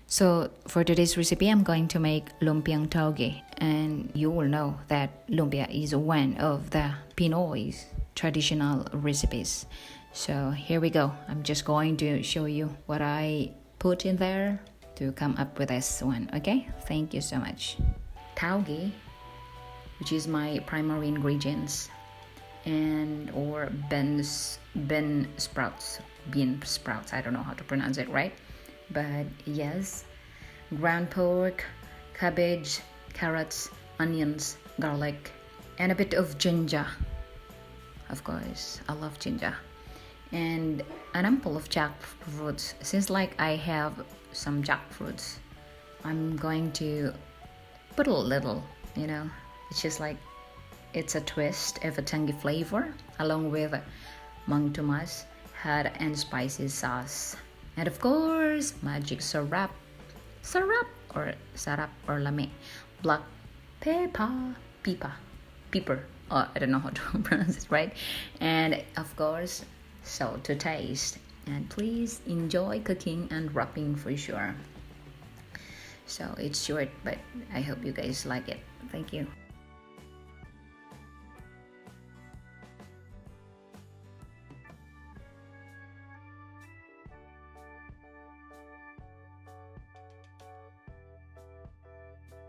So for today's recipe, I'm going to make lumpiang toge, and you will know that lumpia is one of the Pinoy's traditional recipes. So here we go. I'm just going to show you what I put in there to come up with this one. Okay, thank you so much. Toge, which is my primary ingredients, and or bean sprouts. I don't know how to pronounce it right, but yes, ground pork, cabbage, carrots, onions, garlic, and a bit of ginger. Of course, I love ginger. And an ample of jackfruits. Since I have some jackfruits, I'm going to put a little, it's just it's a twist of a tangy flavor, along with mang tomas, hot and spicy sauce. And of course, magic syrup or sarap or lame, black pepper. Oh, I don't know how to pronounce it right. And of course, salt to taste. And please enjoy cooking and wrapping for sure. So it's short, but I hope you guys like it. Thank you.